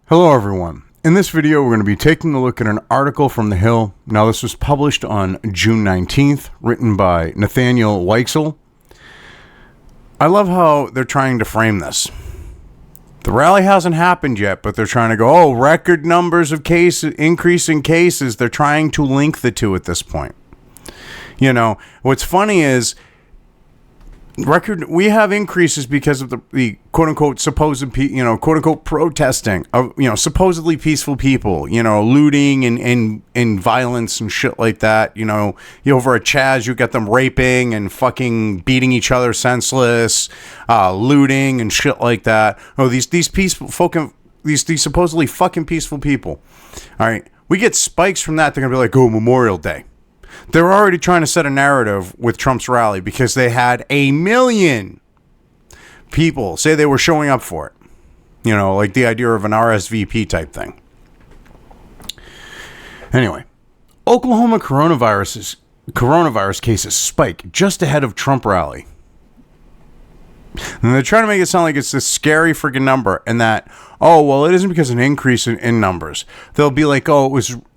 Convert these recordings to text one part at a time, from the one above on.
Hello everyone. In this video we're going to be taking a look at an article from The Hill. Now this was published on June 19th, written by Nathaniel Weichsel. I love how they're trying to frame this. The rally hasn't happened yet, but they're trying to go, record numbers of cases, increase in cases. They're trying to link the two at this point. You know, what's funny is we have increases because of the quote unquote supposed quote unquote protesting of supposedly peaceful people, looting and violence and shit like that. Over at Chaz you get them raping and fucking beating each other senseless, looting and shit like that. These peaceful fucking these supposedly fucking peaceful people. All right, we get spikes from that. They're gonna be like, Memorial Day. They're already trying to set a narrative with Trump's rally because they had 1 million people say they were showing up for it. Like the idea of an RSVP type thing. Anyway, Oklahoma coronavirus cases spike just ahead of Trump rally. And they're trying to make it sound like it's this scary freaking number and that, it isn't because of an increase in numbers. They'll be like,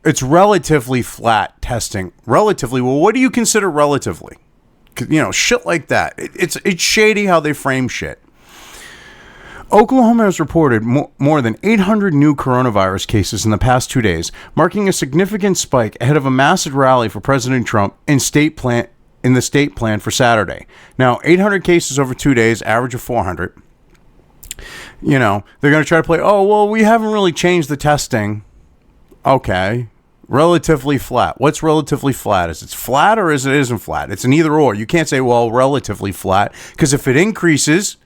it's relatively flat testing. Relatively, well, what do you consider relatively? Shit like that. It's shady how they frame shit. Oklahoma has reported more than 800 new coronavirus cases in the past 2 days, marking a significant spike ahead of a massive rally for President Trump in the state plan for Saturday. Now, 800 cases over 2 days, average of 400. They're going to try to play, we haven't really changed the testing. Okay. Relatively flat. What's relatively flat? Is it flat or is it isn't flat? It's an either or. You can't say, relatively flat, because if it increases,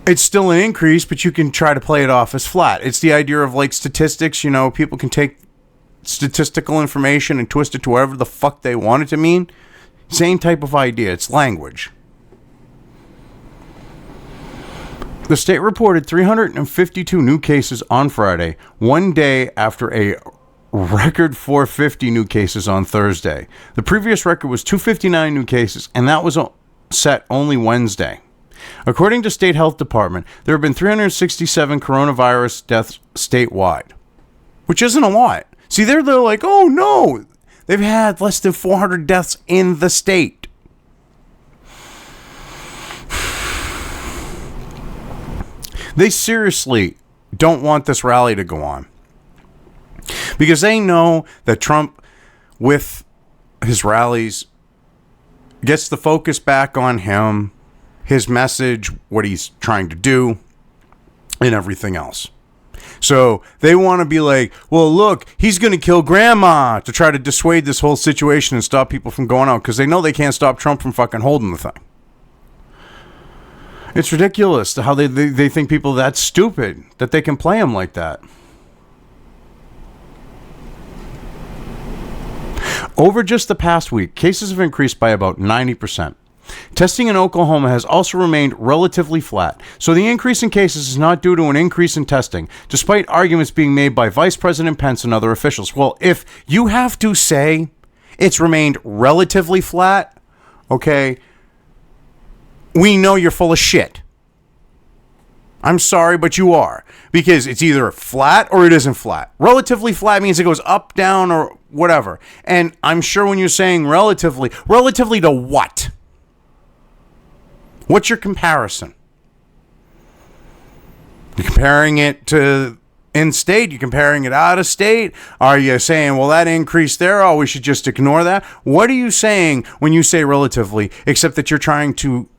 it's still an increase, but you can try to play it off as flat. It's the idea of like statistics. People can take statistical information and twist it to whatever the fuck they want it to mean. Same type of idea. It's language. The state reported 352 new cases on Friday, one day after a record 450 new cases on Thursday. The previous record was 259 new cases, and that was set only Wednesday. According to State Health Department, there have been 367 coronavirus deaths statewide, which isn't a lot. See, they're like, no, they've had less than 400 deaths in the state. They seriously don't want this rally to go on because they know that Trump, with his rallies, gets the focus back on him, his message, what he's trying to do, and everything else. So they want to be like, look, he's going to kill grandma, to try to dissuade this whole situation and stop people from going out, because they know they can't stop Trump from fucking holding the thing. It's ridiculous how they think people are that stupid that they can play them like that. Over just the past week, cases have increased by about 90%. Testing in Oklahoma has also remained relatively flat, so the increase in cases is not due to an increase in testing, despite arguments being made by Vice President Pence and other officials. Well, if you have to say it's remained relatively flat, okay, we know you're full of shit. I'm sorry, but you are. Because it's either flat or it isn't flat. Relatively flat means it goes up, down, or whatever. And I'm sure when you're saying relatively to what? What's your comparison? You're comparing it to in-state? You're comparing it out of state? Are you saying, that increased there, we should just ignore that? What are you saying when you say relatively, except that you're trying to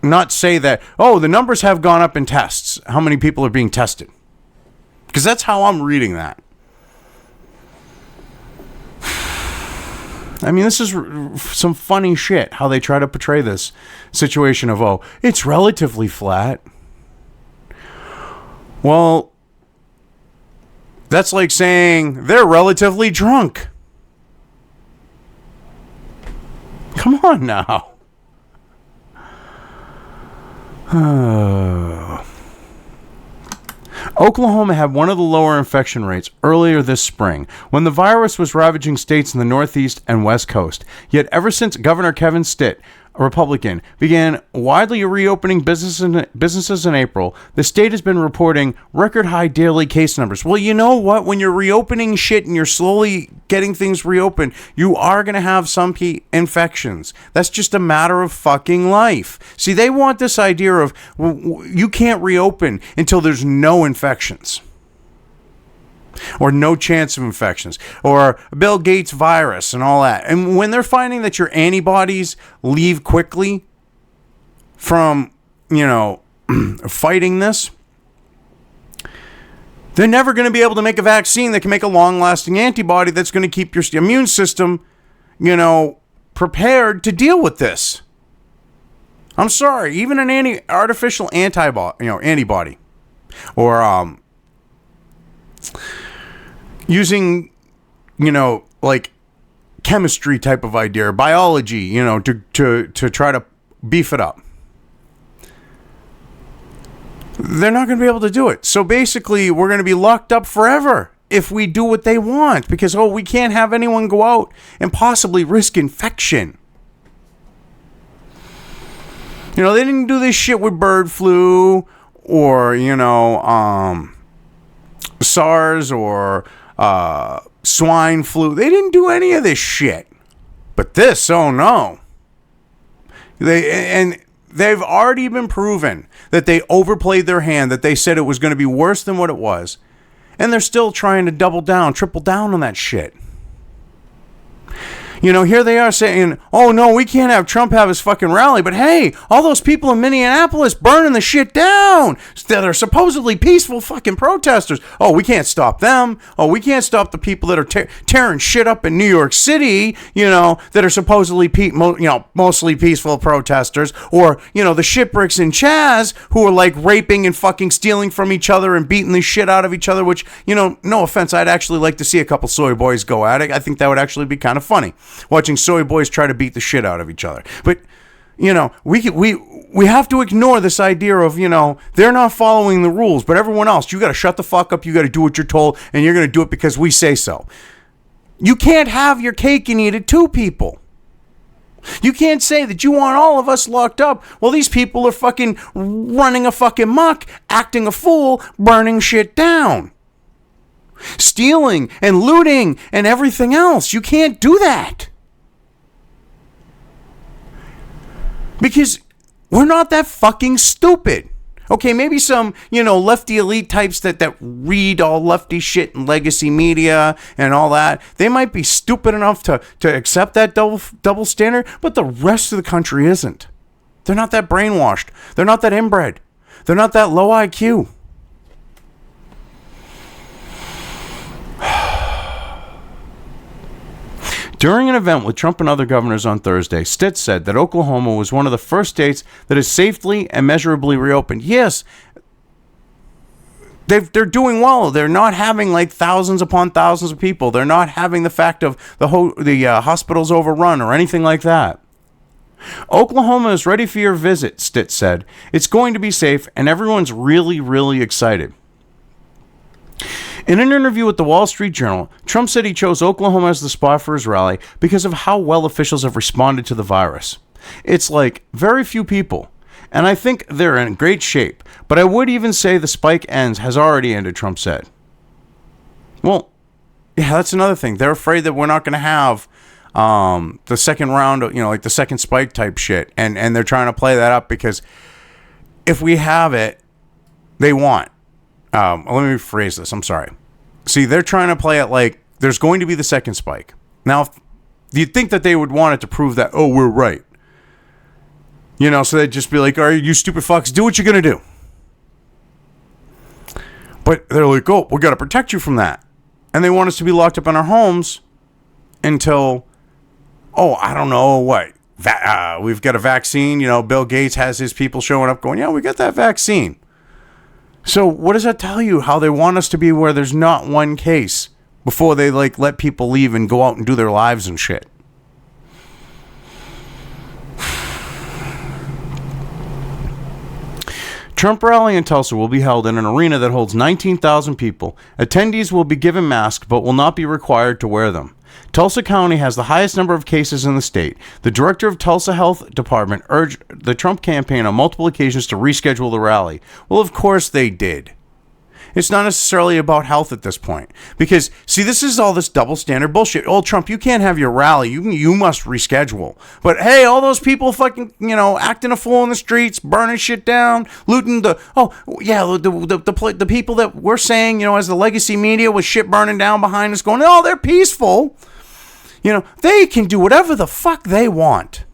not say that, the numbers have gone up in tests, how many people are being tested? Because that's how I'm reading that. I mean, this is some funny shit, how they try to portray this situation of, it's relatively flat. Well, that's like saying they're relatively drunk. Come on now. Oklahoma had one of the lower infection rates earlier this spring when the virus was ravaging states in the Northeast and West Coast. Yet ever since Governor Kevin Stitt a Republican, began widely reopening businesses in April, the state has been reporting record high daily case numbers. Well, you know what? When you're reopening shit and you're slowly getting things reopened, you are going to have some infections. That's just a matter of fucking life. See, they want this idea of you can't reopen until there's no infections. Or no chance of infections, or Bill Gates virus and all that. And when they're finding that your antibodies leave quickly from, fighting this, they're never going to be able to make a vaccine that can make a long-lasting antibody that's going to keep your immune system, prepared to deal with this. I'm sorry, even an artificial antibody, or using, like chemistry type of idea or biology, to try to beef it up. They're not going to be able to do it. So basically, we're going to be locked up forever if we do what they want because, we can't have anyone go out and possibly risk infection. They didn't do this shit with bird flu or, SARS or swine flu. They didn't do any of this shit. But this, oh no. They've already been proven that they overplayed their hand, that they said it was going to be worse than what it was. And they're still trying to double down, triple down on that shit. Here they are saying, oh no, we can't have Trump have his fucking rally. But hey, all those people in Minneapolis burning the shit down that are supposedly peaceful fucking protesters. Oh, we can't stop them. Oh, we can't stop the people that are tearing shit up in New York City, that are supposedly mostly peaceful protesters. Or, the shitbricks in Chaz who are like raping and fucking stealing from each other and beating the shit out of each other, which, no offense, I'd actually like to see a couple soy boys go at it. I think that would actually be kind of funny. Watching soy boys try to beat the shit out of each other. But, we have to ignore this idea of, they're not following the rules, but everyone else, you got to shut the fuck up, you got to do what you're told, and you're going to do it because we say so. You can't have your cake and eat it too, people. You can't say that you want all of us locked up. Well, these people are fucking running a fucking muck, acting a fool, burning shit down. Stealing and looting and everything else. You can't do that. Because we're not that fucking stupid. Okay, maybe some, lefty elite types that read all lefty shit and legacy media and all that. They might be stupid enough to accept that double standard, but the rest of the country isn't. They're not that brainwashed. They're not that inbred. They're not that low IQ. During an event with Trump and other governors on Thursday, Stitt said that Oklahoma was one of the first states that has safely and measurably reopened. Yes, they're doing well. They're not having like thousands upon thousands of people. They're not having the fact of the hospitals overrun or anything like that. Oklahoma is ready for your visit, Stitt said. It's going to be safe, and everyone's really, really excited. In an interview with the Wall Street Journal, Trump said he chose Oklahoma as the spot for his rally because of how well officials have responded to the virus. It's like very few people, and I think they're in great shape, but I would even say the spike has already ended, Trump said. Well, yeah, that's another thing. They're afraid that we're not going to have the second round, like the second spike type shit, and they're trying to play that up because if we have it, they want. Let me rephrase this. I'm sorry. See, they're trying to play it like there's going to be the second spike. Now, you'd think that they would want it to prove that, oh, we're right. So they'd just be like, all right, you stupid fucks, do what you're going to do. But they're like, oh, we got to protect you from that. And they want us to be locked up in our homes until, I don't know what. We've got a vaccine. Bill Gates has his people showing up going, yeah, we got that vaccine. So what does that tell you? How they want us to be where there's not one case before they let people leave and go out and do their lives and shit. Trump rally in Tulsa will be held in an arena that holds 19,000 people. Attendees will be given masks but will not be required to wear them. Tulsa County has the highest number of cases in the state. The director of Tulsa Health Department urged the Trump campaign on multiple occasions to reschedule the rally. Well, of course they did. It's not necessarily about health at this point. Because, see, this is all this double standard bullshit. Oh, Trump, you can't have your rally. You must reschedule. But, hey, all those people fucking, acting a fool in the streets, burning shit down, looting the people that we're saying, as the legacy media with shit burning down behind us going, oh, they're peaceful. They can do whatever the fuck they want.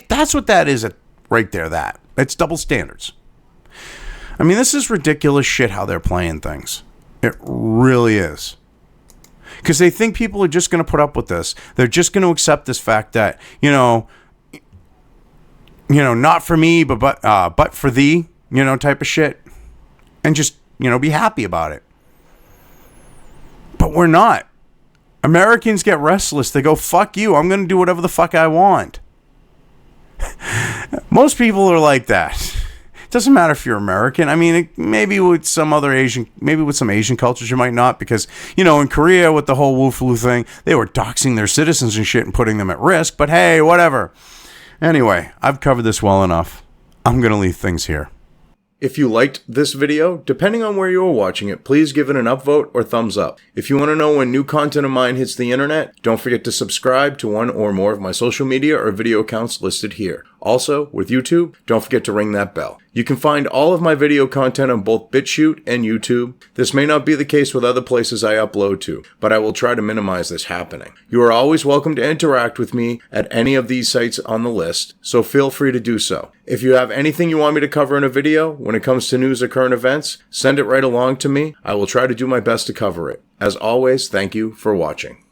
That's what that is right there, It's double standards. I mean, this is ridiculous shit how they're playing things. It really is. Because they think people are just going to put up with this. They're just going to accept this fact that, not for me, but for thee, type of shit. And just, be happy about it. But we're not. Americans get restless. They go, fuck you. I'm going to do whatever the fuck I want. Most people are like that. Doesn't matter if you're American. I mean, maybe with some Asian cultures you might not, because, in Korea with the whole Wu Flu thing, they were doxing their citizens and shit and putting them at risk. But hey, whatever. Anyway, I've covered this well enough. I'm going to leave things here. If you liked this video, depending on where you are watching it, please give it an upvote or thumbs up. If you want to know when new content of mine hits the internet, don't forget to subscribe to one or more of my social media or video accounts listed here. Also, with YouTube, don't forget to ring that bell. You can find all of my video content on both BitChute and YouTube. This may not be the case with other places I upload to, but I will try to minimize this happening. You are always welcome to interact with me at any of these sites on the list, so feel free to do so. If you have anything you want me to cover in a video, when it comes to news or current events, send it right along to me. I will try to do my best to cover it. As always, thank you for watching.